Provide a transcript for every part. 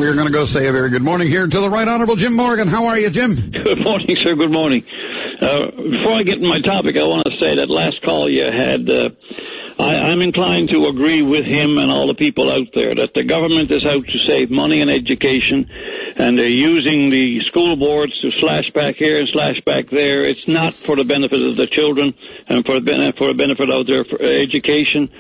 We're going to go say a very good morning here to the Right Honorable Jim Morgan. How are you, Jim? Good morning, sir. Good morning. Before I get to my topic, I want to say that last call you had, I'm inclined to agree with him and all the people out there that the government is out to save money in education, and they're using the school boards to slash back here and slash back there. It's not for the benefit of the children and for the benefit of their education.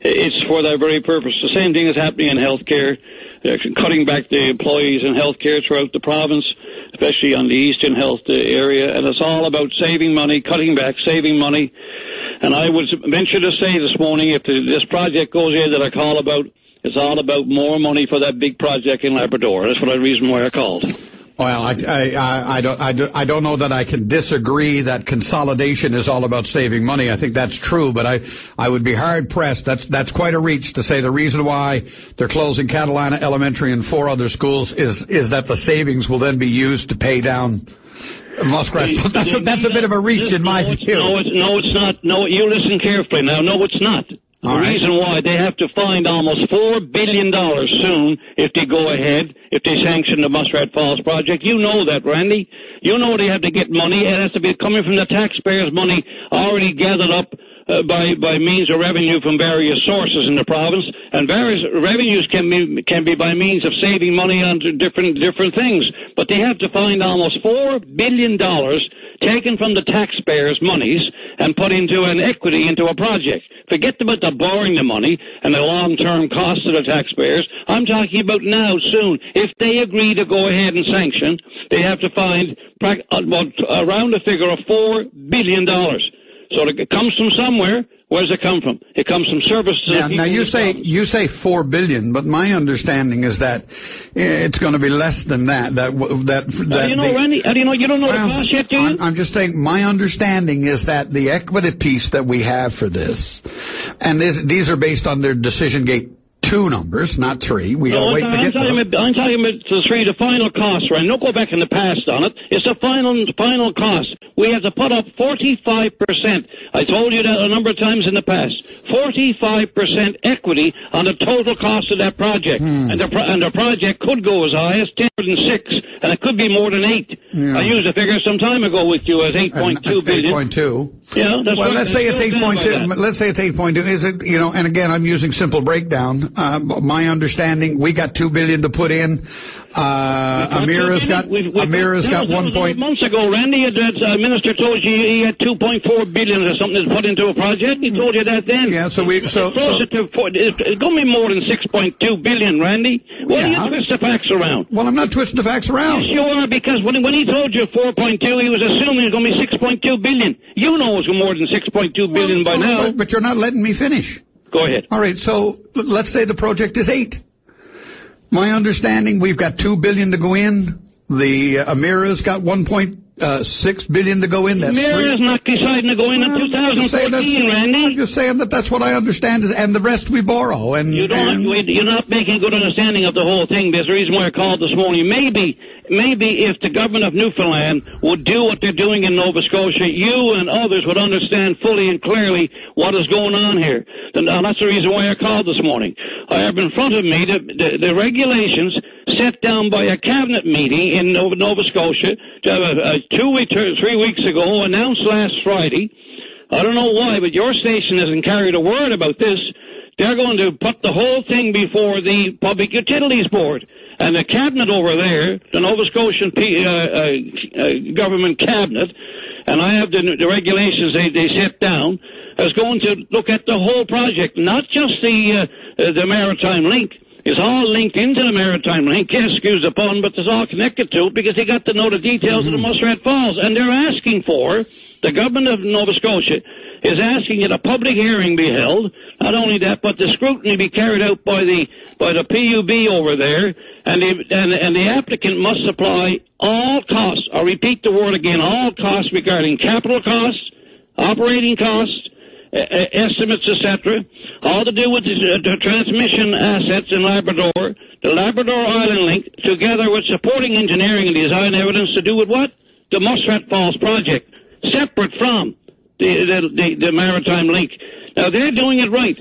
It's for that very purpose. The same thing is happening in healthcare. They're cutting back the employees in healthcare throughout the province, especially on the eastern health area, and it's all about saving money, cutting back, saving money. And I would venture to say this morning, if this project goes ahead that I call about, it's all about more money for that big project in Labrador. That's the reason why I called. Well, I don't know that I can disagree that consolidation is all about saving money. I think that's true, but I would be hard pressed. That's quite a reach to say the reason why they're closing Catalina Elementary and 4 other schools is that the savings will then be used to pay down Muskrat. That's a bit of a reach in my view. No, it's not. No, you listen carefully now. No, it's not. The reason why they have to find almost $4 billion soon if they go ahead, if they sanction the Muskrat Falls project. You know that, Randy. You know they have to get money. It has to be coming from the taxpayers' money already gathered up by means of revenue from various sources in the province, and various revenues can be by means of saving money on different things. But they have to find almost $4 billion taken from the taxpayers' monies and put into an equity into a project. Forget about the borrowing the money and the long-term cost of the taxpayers. I'm talking about now, soon. If they agree to go ahead and sanction, they have to find around a figure of $4 billion. So it comes from somewhere. Where does it come from? It comes from services. Now you say $4 billion, but my understanding is that it's going to be less than that. Randy? How do you know? You don't know the cost yet, do you? I'm just saying. My understanding is that the equity piece that we have for this, and these are based on their decision gate 2 numbers, not 3. We gotta wait to get those. I'm talking about the 3, the final cost, right? Don't go back in the past on it. It's the final cost. We have to put up 45%. I told you that a number of times in the past. 45% equity on the total cost of that project. And the project could go as high as 10 and 6, and it could be more than 8. Yeah. I used a figure some time ago with you as 8.2 billion. 8.2. Yeah, that's well, let's say it's 8.2. Let's say it's 8.2. Is it, and again, I'm using simple breakdown. My understanding, we got $2 billion to put in. Amira's got 1 point. Months ago, Randy, the minister told you he had $2.4 billion or something to put into a project. He told you that then. Yeah, so it's going to be more than $6.2 billion, Randy. Why do you twist the facts around? Well, I'm not twisting the facts around. Yes, you are, because when he told you 4.2, he was assuming it was going to be $6.2 billion. You know it's more than $6.2 billion by now. But you're not letting me finish. Go ahead. All right, so let's say the project is 8. My understanding, we've got $2 billion to go in. The Amira's got $1.6 billion to go in. That's Amira's not deciding to go in 2014, Randy. I'm just saying that's what I understand, and the rest we borrow. And you're not making a good understanding of the whole thing. There's a reason why I called this morning. Maybe if the government of Newfoundland would do what they're doing in Nova Scotia, you and others would understand fully and clearly what is going on here. And that's the reason why I called this morning. I have in front of me the regulations set down by a cabinet meeting in Nova Scotia 3 weeks ago, announced last Friday. I don't know why, but your station hasn't carried a word about this. They're going to put the whole thing before the Public Utilities Board. And the cabinet over there, the Nova Scotian government cabinet, and I have the regulations they set down, is going to look at the whole project, not just the Maritime Link. It's all linked into the Maritime Link, excuse the pun, but it's all connected to it because they got to know the details of the Muskrat Falls. And they're asking for, the government of Nova Scotia is asking that a public hearing be held. Not only that, but the scrutiny be carried out by the PUB over there, and the applicant must supply all costs, I'll repeat the word again, all costs regarding capital costs, operating costs, estimates, etc., all to do with the transmission assets in Labrador, the Labrador Island Link, together with supporting engineering and design evidence to do with what? The Muskrat Falls project, separate from the Maritime Link. Now, they're doing it right,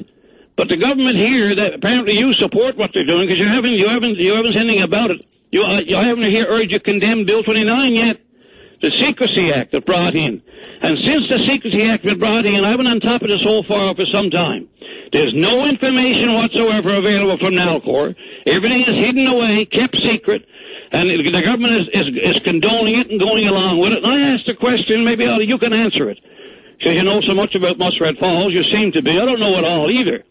But the government here, that apparently you support what they're doing, because you haven't said anything about it. You haven't here urged you condemn Bill 29 yet. The Secrecy Act that brought in. And since the Secrecy Act was brought in, I've been on top of this whole file for some time. There's no information whatsoever available from Nalcor. Everything is hidden away, kept secret, and the government is condoning it and going along with it. And I asked the question, maybe you can answer it. Because you know so much about Muskrat Falls, you seem to be. I don't know it all either.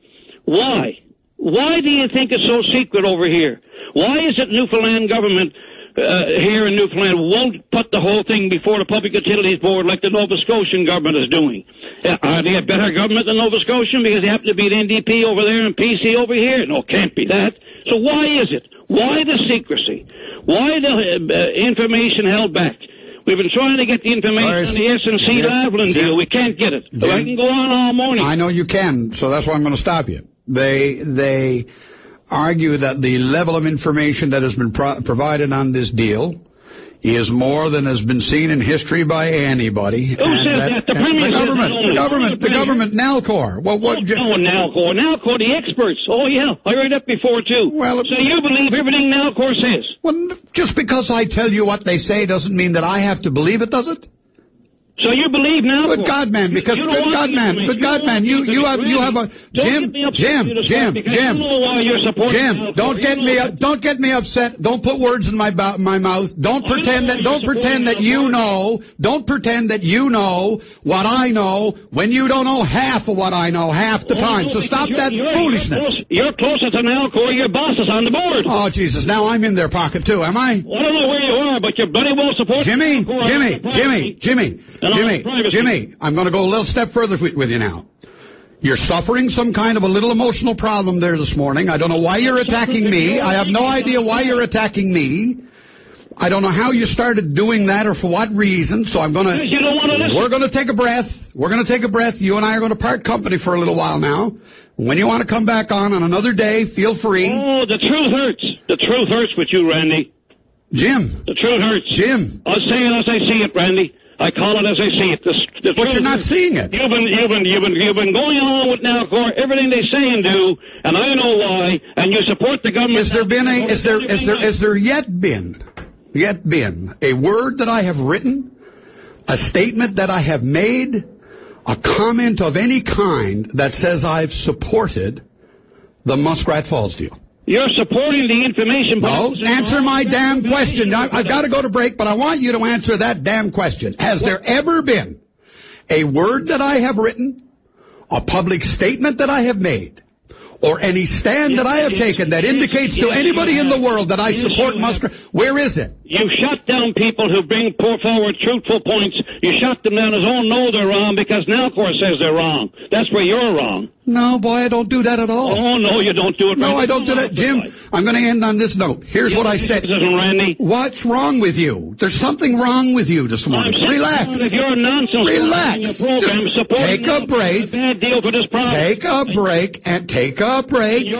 Why? Why do you think it's so secret over here? Why is it Newfoundland government here in Newfoundland won't put the whole thing before the Public Utilities Board like the Nova Scotian government is doing? Are they a better government than Nova Scotian because they happen to be an NDP over there and PC over here? No, can't be that. So why is it? Why the secrecy? Why the information held back? We've been trying to get the information on the S&C Lavalin deal. We can't get it. So I can go on all morning. I know you can, so that's why I'm going to stop you. They argue that the level of information that has been provided on this deal is more than has been seen in history by anybody. Who says that? The government, Nalcor. Well, what? No, Nalcor, the experts. Oh, yeah, I heard that before, too. Well, so you believe everything Nalcor says? Well, just because I tell you what they say doesn't mean that I have to believe it, does it? So you believe now? Good God, man! Because good God, man! You have a Jim. Don't get me upset. Don't put words in my mouth. Don't pretend that you know. Don't pretend that you know what I know when you don't know half of what I know half the time. So stop that foolishness. You're closer to Nalcor. Your boss is on the board. Oh Jesus! Now I'm in their pocket too, am I? Well, I don't know where you are, but your buddy will support Jimmy, I'm going to go a little step further with you now. You're suffering some kind of a little emotional problem there this morning. I don't know why you're attacking me. I have no idea why you're attacking me. I don't know how you started doing that or for what reason, so we're going to take a breath. We're going to take a breath. You and I are going to part company for a little while now. When you want to come back on another day, feel free. Oh, the truth hurts. The truth hurts with you, Randy. Jim. The truth hurts. Jim. I'll say it as I see it, Randy. I call it as I see it. But you're not seeing it. You've been going along with Nalcor, everything they say and do, and I know why. And you support the government. Is there yet been a word that I have written, a statement that I have made, a comment of any kind that says I've supported the Muskrat Falls deal? You're supporting the information. No, answer my damn question. I've got to go to break, but I want you to answer that damn question. Has there ever been a word that I have written, a public statement that I have made, or any stand that I have taken that indicates to anybody in the world that I support Muskrat? Where is it? You shut down people who bring forward truthful points. You shut them down as, oh, no, they're wrong because Nalcor says they're wrong. That's where you're wrong. No, boy, I don't do that at all. Oh, no, you don't do it. No, I don't do that. Jim, I'm going to end on this note. Here's what I said. Randy. What's wrong with you? There's something wrong with you this morning. Relax. If you're nonsense. Relax. Just take a break. Bad deal for this product. Take a break and take a break.